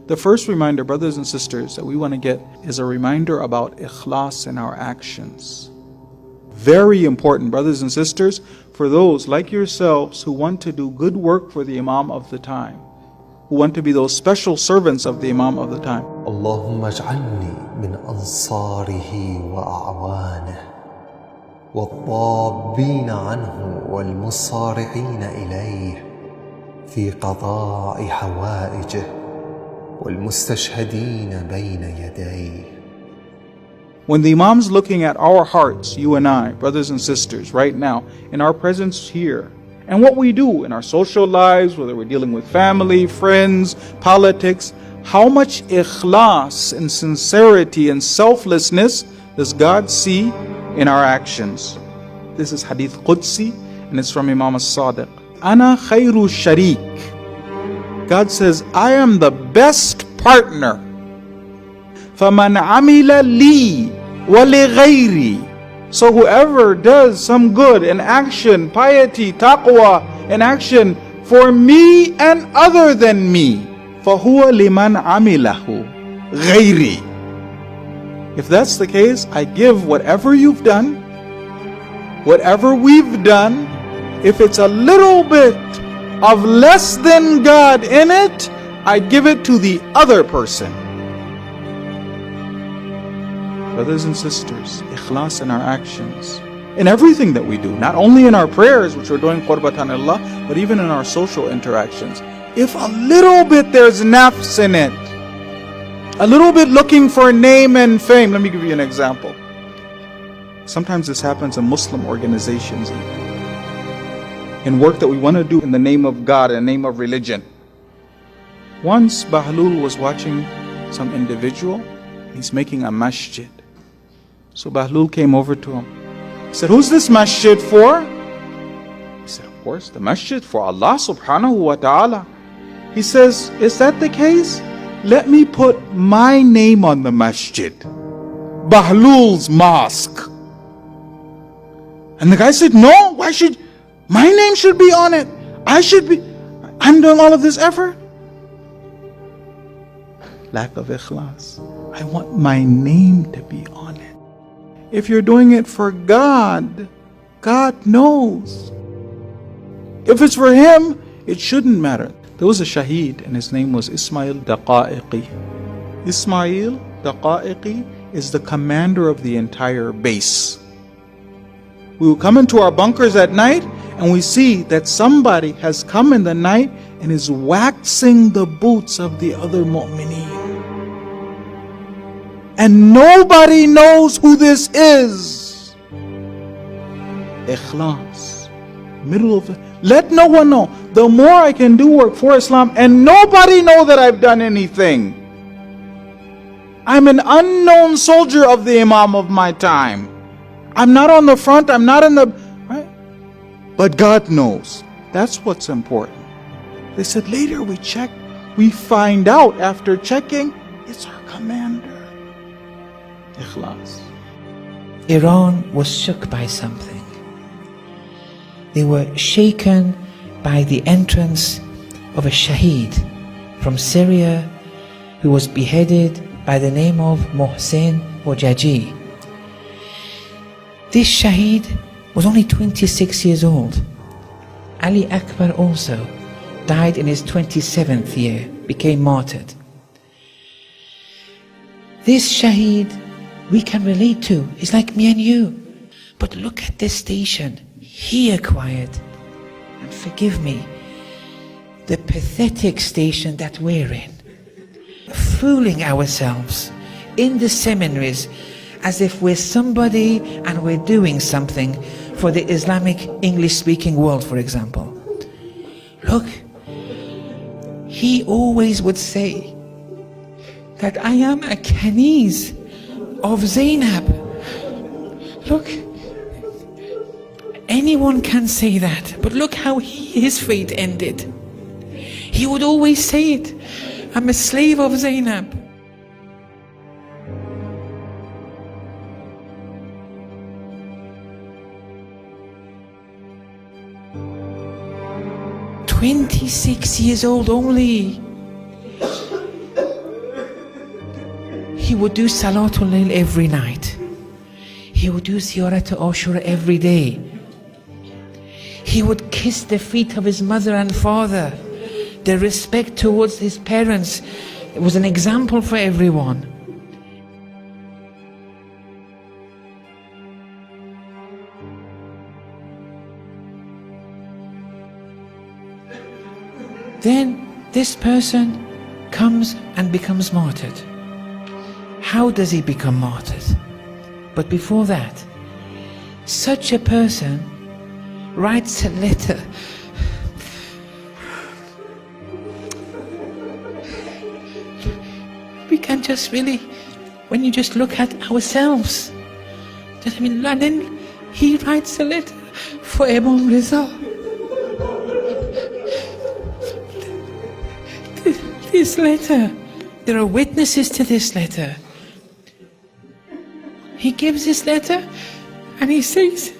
The first reminder, brothers and sisters, that we want to get is a reminder about ikhlas in our actions. Very important, brothers and sisters, for those like yourselves who want to do good work for the Imam of the time, who want to be those special servants of the Imam of the time. Allahumma ij'alni min ansarihi wa a'wanih والضابين عنه والمصارعين إليه في قضاء حوائجه والمستشهدين بين يديه. When the Imam's looking at our hearts, you and I, brothers and sisters, right now, in our presence here, and what we do in our social lives, whether we're dealing with family, friends, politics, how much ikhlas and sincerity and selflessness does God see in our actions? This is Hadith Qudsi, and it's from Imam as-Sadiq. Ana khayru sharik. God says, I am the best partner. فَمَنْ عَمِلَ لِي وَلِغَيْرِي. So whoever does some good in action, piety, taqwa, in action for me and other than me, فَهُوَ لِمَنْ عَمِلَهُ غَيْرِي. If that's the case, I give whatever you've done, whatever we've done, if it's a little bit of less than God in it, I give it to the other person. Brothers and sisters, ikhlas in our actions, in everything that we do, not only in our prayers, which we're doing qurbatan Allah, but even in our social interactions. If a little bit there's nafs in it, a little bit looking for name and fame. Let me give you an example. Sometimes this happens in Muslim organizations, in work that we want to do in the name of God, in the name of religion. Once Bahlul was watching some individual, he's making a masjid. So Bahlul came over to him. He said, who's this masjid for? He said, of course, the masjid for Allah subhanahu wa ta'ala. He says, is that the case? Let me put my name on the masjid, Bahlul's mosque. And the guy said, no, why should, my name should be on it. I'm doing all of this effort. Lack of ikhlas. I want my name to be on it. If you're doing it for God, God knows. If it's for Him, it shouldn't matter. There was a shaheed and his name was Ismail Daqa'iqi. Ismail Daqa'iqi is the commander of the entire base. We will come into our bunkers at night and we see that somebody has come in the night and is waxing the boots of the other mu'mineen. And nobody knows who this is. Ikhlas. Middle of the, let no one know. The more I can do work for Islam and nobody know that I've done anything. I'm an unknown soldier of the Imam of my time. I'm not on the front, I'm not in the, right? But God knows. That's what's important. They said later we check, we find out after checking, it's our commander. Ikhlas. Iran was shook by something. They were shaken by the entrance of a shaheed from Syria who was beheaded by the name of Mohsen Hojaji. This shaheed was only 26 years old. Ali Akbar also died in his 27th year, became martyred. This shaheed we can relate to. It's like me and you. But look at this station he acquired. And forgive me, the pathetic station that we're in. Fooling ourselves in the seminaries as if we're somebody and we're doing something for the Islamic English-speaking world, for example. Look, he always would say that I am a Kaniz of Zainab. Look, anyone can say that, but look how his fate ended. He would always say it, I'm a slave of Zainab. 26 years old only. He would do Salatul Layl every night. He would do Ziyarat Ashura every day. He would kiss the feet of his mother and father. The respect towards his parents. It was an example for everyone. Then this person comes and becomes martyred. How does he become martyred? But before that, such a person writes a letter. We can just really, when you just look at ourselves, and then he writes a letter for Imam Reza. This letter, there are witnesses to this letter. He gives this letter and he says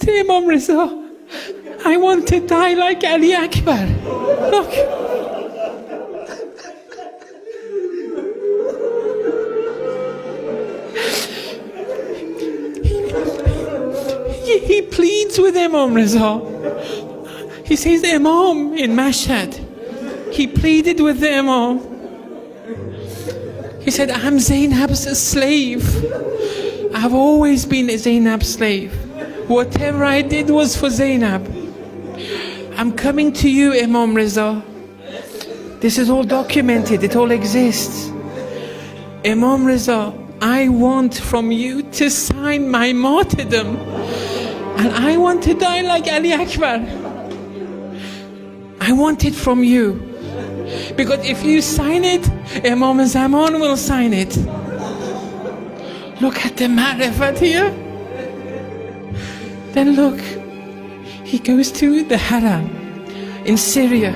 to Imam Reza, I want to die like Ali Akbar. Look. He pleads with Imam Reza. He says, Imam, in Mashhad, he pleaded with the Imam. He said, I'm Zainab's slave. I've always been a Zainab's slave. Whatever I did was for Zainab. I'm coming to you, Imam Reza. This is all documented, it all exists. Imam Reza, I want from you to sign my martyrdom. And I want to die like Ali Akbar. I want it from you. Because if you sign it, Imam Zaman will sign it. Look at the ma'rifat here. Then look, he goes to the haram in Syria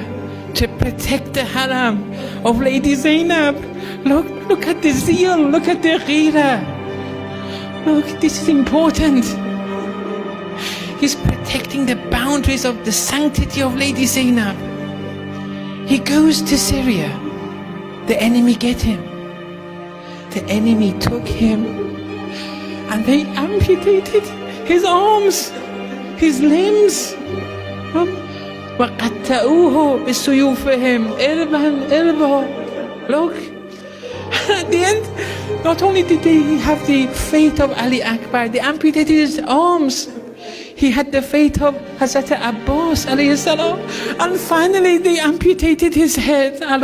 to protect the haram of Lady Zainab. Look at the zeal, look at the ghira. Look, this is important. He's protecting the boundaries of the sanctity of Lady Zainab. He goes to Syria. The enemy get him. The enemy took him and they amputated his arms, his limbs. وَقَتَّأُوهُ بِسُيُوفِهِمْ إِرْبًا. Look, at the end, not only did he have the fate of Ali Akbar, they amputated his arms. He had the fate of Hazrat Abbas alayhi salam, and finally they amputated his head. I'm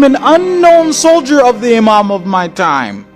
an unknown soldier of the Imam of my time.